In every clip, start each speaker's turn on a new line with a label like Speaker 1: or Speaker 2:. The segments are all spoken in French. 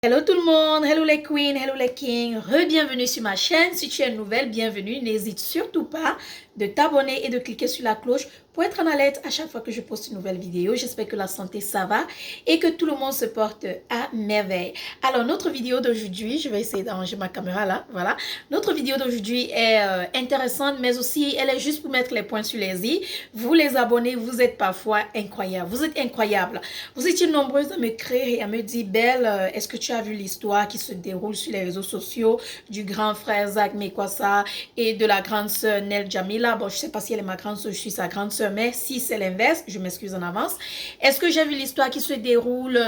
Speaker 1: Hello tout le monde, hello les queens, hello les kings, re-bienvenue sur ma chaîne. Si tu es nouvelle, bienvenue. N'hésite surtout pas de t'abonner et de cliquer sur la cloche pour être en alerte à chaque fois que je poste une nouvelle vidéo. J'espère que la santé ça va et que tout le monde se porte à merveille. Alors notre vidéo d'aujourd'hui, je vais essayer d'arranger ma caméra là, voilà. Notre vidéo d'aujourd'hui est intéressante mais aussi elle est juste pour mettre les points sur les i. Vous les abonnés, vous êtes parfois incroyables, vous êtes incroyables. Vous étiez nombreuses à me créer et à me dire Belle, est-ce que tu as vu l'histoire qui se déroule sur les réseaux sociaux du grand frère Zach Mekwassa et de la grande sœur Nel Jamila? Bon, je ne sais pas si elle est ma grande sœur, je suis sa grande sœur, mais si c'est l'inverse, je m'excuse en avance. Est-ce que j'ai vu l'histoire qui se déroule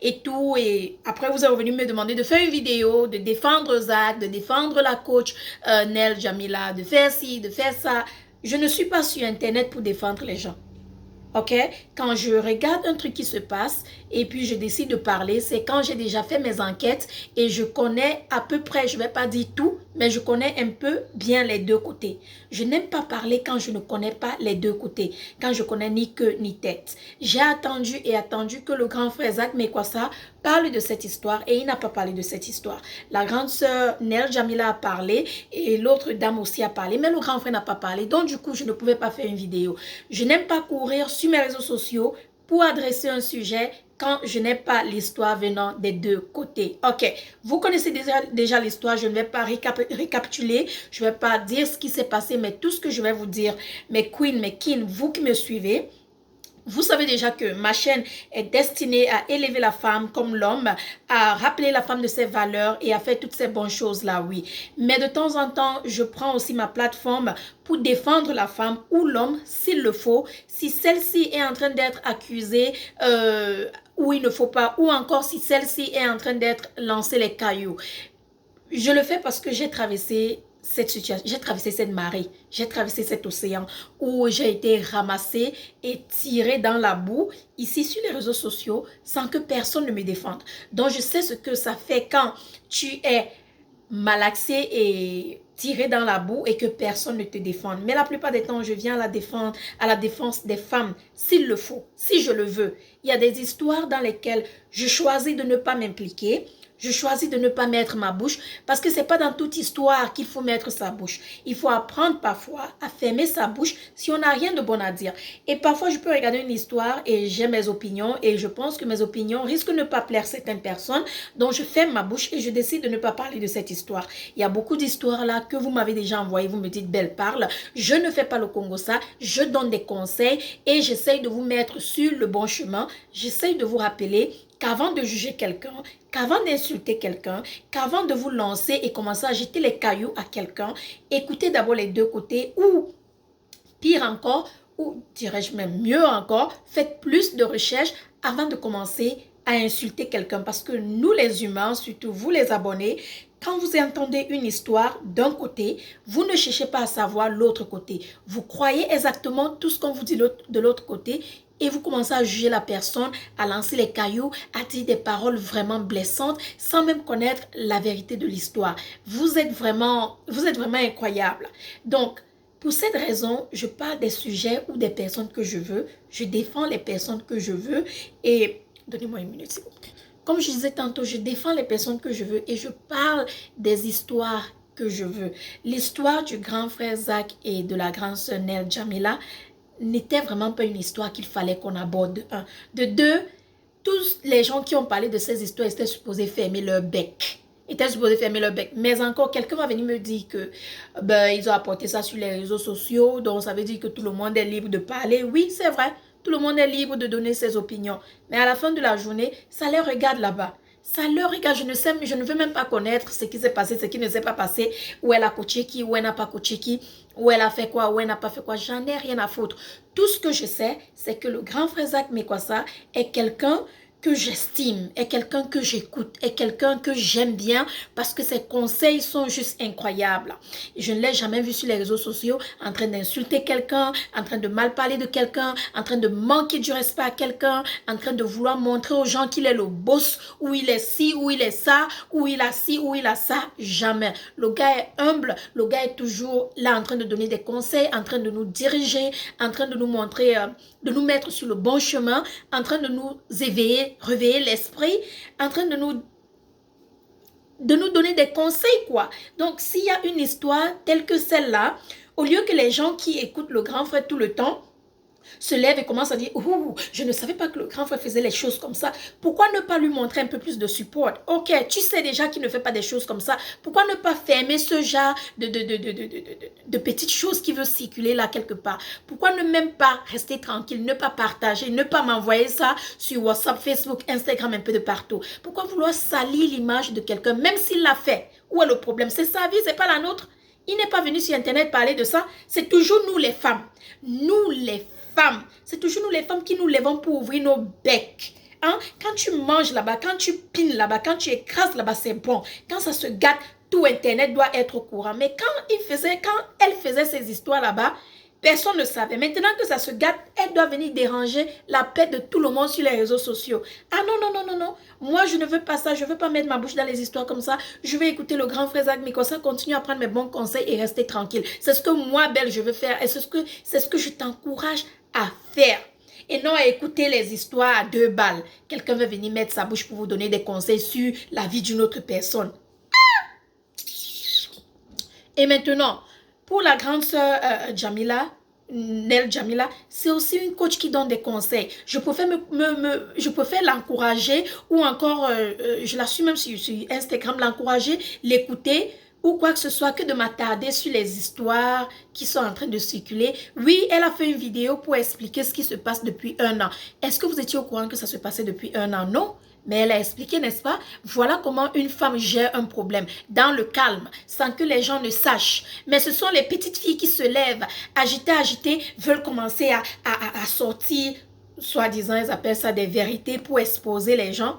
Speaker 1: et tout? Et après, vous êtes revenu me demander de faire une vidéo, de défendre Zach, de défendre la coach Nel Jamila, de faire ci, de faire ça. Je ne suis pas sur Internet pour défendre les gens. Ok, quand je regarde un truc qui se passe et puis je décide de parler, c'est quand j'ai déjà fait mes enquêtes et je connais à peu près, je ne vais pas dire tout, mais je connais un peu bien les deux côtés. Je n'aime pas parler quand je ne connais pas les deux côtés, quand je connais ni queue ni tête. J'ai attendu et attendu que le grand frère Zach Mekwassa parle de cette histoire et il n'a pas parlé de cette histoire. La grande sœur Nel Jamila a parlé et l'autre dame aussi a parlé, mais le grand frère n'a pas parlé. Donc du coup, je ne pouvais pas faire une vidéo. Je n'aime pas courir sur mes réseaux sociaux pour adresser un sujet quand je n'ai pas l'histoire venant des deux côtés. Ok, vous connaissez déjà l'histoire, je ne vais pas récapituler, je ne vais pas dire ce qui s'est passé, mais tout ce que je vais vous dire, mes queens, mes kings, vous qui me suivez, vous savez déjà que ma chaîne est destinée à élever la femme comme l'homme, à rappeler la femme de ses valeurs et à faire toutes ces bonnes choses-là, oui. Mais de temps en temps, je prends aussi ma plateforme pour défendre la femme ou l'homme, s'il le faut, si celle-ci est en train d'être accusée où il ne faut pas, ou encore si celle-ci est en train d'être lancée les cailloux. Je le fais parce que j'ai traversé cette situation, j'ai traversé cette marée, j'ai traversé cet océan où j'ai été ramassée et tirée dans la boue ici sur les réseaux sociaux sans que personne ne me défende. Donc je sais ce que ça fait quand tu es malaxé et tiré dans la boue et que personne ne te défende. Mais la plupart des temps, je viens à la défense des femmes, s'il le faut, si je le veux. Il y a des histoires dans lesquelles je choisis de ne pas m'impliquer. Je choisis de ne pas mettre ma bouche parce que ce n'est pas dans toute histoire qu'il faut mettre sa bouche. Il faut apprendre parfois à fermer sa bouche si on n'a rien de bon à dire. Et parfois, je peux regarder une histoire et j'ai mes opinions et je pense que mes opinions risquent de ne pas plaire certaines personnes. Donc, je ferme ma bouche et je décide de ne pas parler de cette histoire. Il y a beaucoup d'histoires là que vous m'avez déjà envoyées. Vous me dites, Belle, parle. Je ne fais pas le Congo ça. Je donne des conseils et j'essaye de vous mettre sur le bon chemin. J'essaye de vous rappeler qu'avant de juger quelqu'un, qu'avant d'insulter quelqu'un, qu'avant de vous lancer et commencer à jeter les cailloux à quelqu'un, écoutez d'abord les deux côtés ou, pire encore, ou dirais-je même mieux encore, faites plus de recherches avant de commencer à insulter quelqu'un. Parce que nous les humains, surtout vous les abonnés, quand vous entendez une histoire d'un côté, vous ne cherchez pas à savoir l'autre côté. Vous croyez exactement tout ce qu'on vous dit de l'autre côté et vous commencez à juger la personne, à lancer les cailloux, à dire des paroles vraiment blessantes sans même connaître la vérité de l'histoire. Vous êtes vraiment incroyable. Donc, pour cette raison, je parle des sujets ou des personnes que je veux. Je défends les personnes que je veux et... Donnez-moi une minute, s'il vous plaît. Comme je disais tantôt, je défends les personnes que je veux et je parle des histoires que je veux. L'histoire du grand frère Zach et de la grande sœur Nel Jamila n'était vraiment pas une histoire qu'il fallait qu'on aborde, de un. De deux, tous les gens qui ont parlé de ces histoires étaient supposés fermer leur bec. Mais encore, quelqu'un va venir me dire que ils ont apporté ça sur les réseaux sociaux, donc ça veut dire que tout le monde est libre de parler. Oui, c'est vrai, tout le monde est libre de donner ses opinions. Mais à la fin de la journée, ça les regarde là-bas. Ça leur regarde, je ne veux même pas connaître ce qui s'est passé, ce qui ne s'est pas passé, où elle a coaché qui, où elle n'a pas coaché qui, où elle a fait quoi, où elle n'a pas fait quoi. J'en ai rien à foutre. Tout ce que je sais, c'est que le grand frère Zach Mekwassa est quelqu'un que j'estime, est quelqu'un que j'écoute, est quelqu'un que j'aime bien parce que ses conseils sont juste incroyables. Je ne l'ai jamais vu sur les réseaux sociaux en train d'insulter quelqu'un, en train de mal parler de quelqu'un, en train de manquer du respect à quelqu'un, en train de vouloir montrer aux gens qu'il est le boss, ou il est ci, ou il est ça, ou il a ci, ou il a ça. Jamais. Le gars est humble, le gars est toujours là en train de donner des conseils, en train de nous diriger, en train de nous montrer, de nous mettre sur le bon chemin, en train de nous éveiller, réveiller l'esprit, en train de nous de nous donner des conseils, quoi. Donc, s'il y a une histoire telle que celle-là, au lieu que les gens qui écoutent le grand frère tout le temps se lèvent et commencent à dire « Ouh, je ne savais pas que le grand frère faisait les choses comme ça. Pourquoi ne pas lui montrer un peu plus de support? Ok, tu sais déjà qu'il ne fait pas des choses comme ça. Pourquoi ne pas fermer ce genre de petites choses qui veulent circuler là quelque part? Pourquoi ne même pas rester tranquille, ne pas partager, ne pas m'envoyer ça sur WhatsApp, Facebook, Instagram, un peu de partout? Pourquoi vouloir salir l'image de quelqu'un, même s'il l'a fait? Où est le problème? C'est sa vie, c'est pas la nôtre. Il n'est pas venu sur Internet parler de ça. C'est toujours nous les femmes. Nous les femmes. C'est toujours nous les femmes qui nous lèvons pour ouvrir nos becs. Hein? Quand tu manges là-bas, quand tu pines là-bas, quand tu écrases là-bas, c'est bon. Quand ça se gâte, tout Internet doit être au courant. Mais quand elle faisait ces histoires là-bas, personne ne savait. Maintenant que ça se gâte, elle doit venir déranger la paix de tout le monde sur les réseaux sociaux. Ah non, non, non, non, non. Moi, je ne veux pas ça. Je ne veux pas mettre ma bouche dans les histoires comme ça. Je vais écouter le grand frère Zach Mikossa, continuer à prendre mes bons conseils et rester tranquille. C'est ce que moi, Belle, je veux faire. Et c'est ce que je t'encourage à faire. Et non à écouter les histoires à 2 balles. Quelqu'un veut venir mettre sa bouche pour vous donner des conseils sur la vie d'une autre personne. Et maintenant, pour la grande sœur Jamila, Nel Jamila, c'est aussi une coach qui donne des conseils. Je préfère l'encourager ou encore, je la suis même sur Instagram, l'encourager, l'écouter ou quoi que ce soit que de m'attarder sur les histoires qui sont en train de circuler. Oui, elle a fait une vidéo pour expliquer ce qui se passe depuis 1 an. Est-ce que vous étiez au courant que ça se passait depuis 1 an? Non. Mais elle a expliqué, n'est-ce pas? Voilà comment une femme gère un problème, dans le calme, sans que les gens ne sachent. Mais ce sont les petites filles qui se lèvent, agitées, veulent commencer à sortir, soi-disant, ils appellent ça des vérités pour exposer les gens.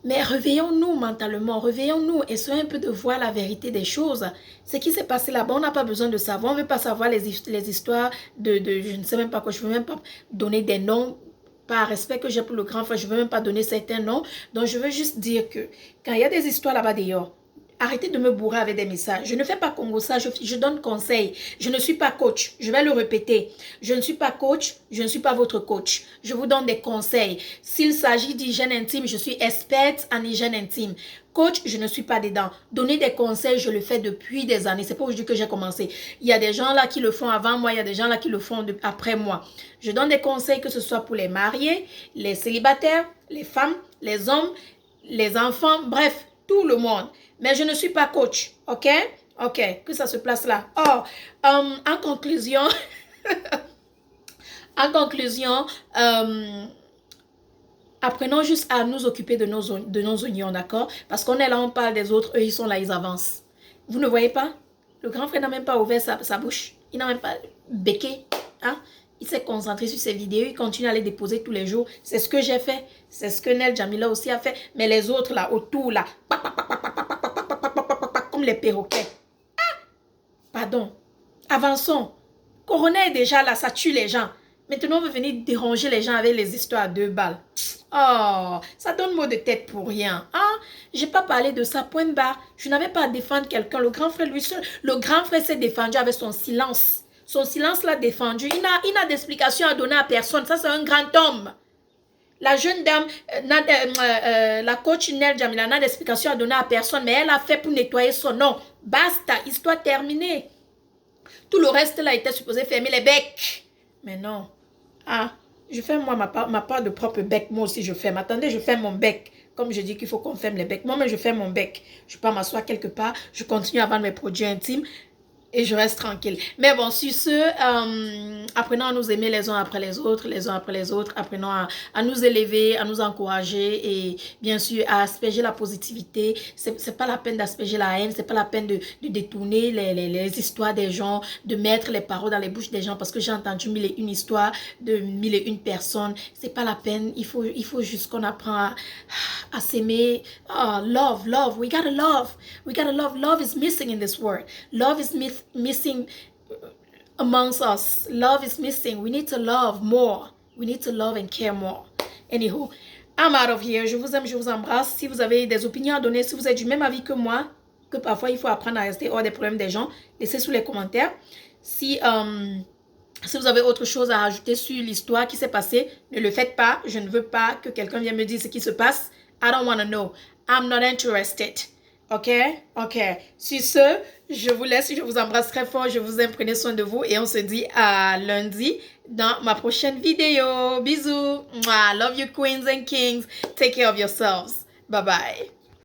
Speaker 1: Mais réveillons-nous mentalement, réveillons-nous, essayons un peu de voir la vérité des choses. Ce qui s'est passé là-bas, on n'a pas besoin de savoir, on ne veut pas savoir les histoires je ne sais même pas quoi, je ne veux même pas donner des noms. Par respect que j'ai pour le grand frère, je ne veux même pas donner certains noms. Donc, je veux juste dire que quand il y a des histoires là-bas dehors, arrêtez de me bourrer avec des messages. Je ne fais pas Congo ça, je donne conseil. Je ne suis pas coach. Je vais le répéter. Je ne suis pas coach, je ne suis pas votre coach. Je vous donne des conseils. S'il s'agit d'hygiène intime, je suis experte en hygiène intime. Coach, je ne suis pas dedans. Donner des conseils, je le fais depuis des années. C'est pas aujourd'hui que j'ai commencé. Il y a des gens là qui le font avant moi, il y a des gens là qui le font après moi. Je donne des conseils que ce soit pour les mariés, les célibataires, les femmes, les hommes, les enfants, bref, tout le monde. Mais je ne suis pas coach, ok? Ok, que ça se place là. Oh, en conclusion, apprenons juste à nous occuper de nos oignons, d'accord? Parce qu'on est là, on parle des autres, eux, ils sont là, ils avancent. Vous ne voyez pas? Le grand frère n'a même pas ouvert sa bouche. Il n'a même pas béqué. Hein? Il s'est concentré sur ses vidéos. Il continue à les déposer tous les jours. C'est ce que j'ai fait. C'est ce que Nel Jamila aussi a fait. Mais les autres, là, autour, là, comme les perroquets. Ah! Pardon. Avançons. Corona est déjà là, ça tue les gens. Maintenant, on veut venir déranger les gens avec les histoires à 2 balles. Oh, ça donne mot de tête pour rien. Hein? J'ai pas parlé de ça, point barre. Je n'avais pas à défendre quelqu'un. Le grand frère, lui seul, le grand frère s'est défendu avec son silence. Son silence l'a défendu. Il n'a d'explication à donner à personne. Ça, c'est un grand homme. La jeune dame, la coach Nel Jamila n'a d'explication à donner à personne, mais elle a fait pour nettoyer son nom. Basta, histoire terminée. Tout le reste là était supposé fermer les becs. Mais non. Ah, je fais moi ma part de propre bec. Moi aussi je ferme. Attendez, je ferme mon bec. Comme je dis qu'il faut qu'on ferme les becs. Moi-même je ferme mon bec. Je peux m'asseoir quelque part. Je continue à vendre mes produits intimes. Et je reste tranquille. Mais bon, sur ce, apprenons à nous aimer les uns après les autres, apprenons à nous élever, à nous encourager et bien sûr à asperger la positivité. C'est pas la peine d'asperger la haine, c'est pas la peine de détourner les histoires des gens, de mettre les paroles dans les bouches des gens parce que j'ai entendu 1001 histoires de 1001 personnes. C'est pas la peine, il faut juste qu'on apprend à s'aimer. Oh, love, we gotta love. Love is missing in this world. Love is missing amongst us. Love is missing. We need to love more. We need to love and care more. Anywho, I'm out of here. Je vous aime, je vous embrasse. Si vous avez des opinions à donner, si vous êtes du même avis que moi, que parfois il faut apprendre à rester hors des problèmes des gens, laissez sous les commentaires. Si vous avez autre chose à ajouter sur l'histoire qui s'est passée, ne le faites pas. Je ne veux pas que quelqu'un vienne me dire ce qui se passe. I don't want to know. I'm not interested. OK? OK. Sur ce, je vous laisse, je vous embrasse très fort, je vous aime, prenez soin de vous et on se dit à lundi dans ma prochaine vidéo. Bisous. Mwah. Love you queens and kings. Take care of yourselves. Bye bye.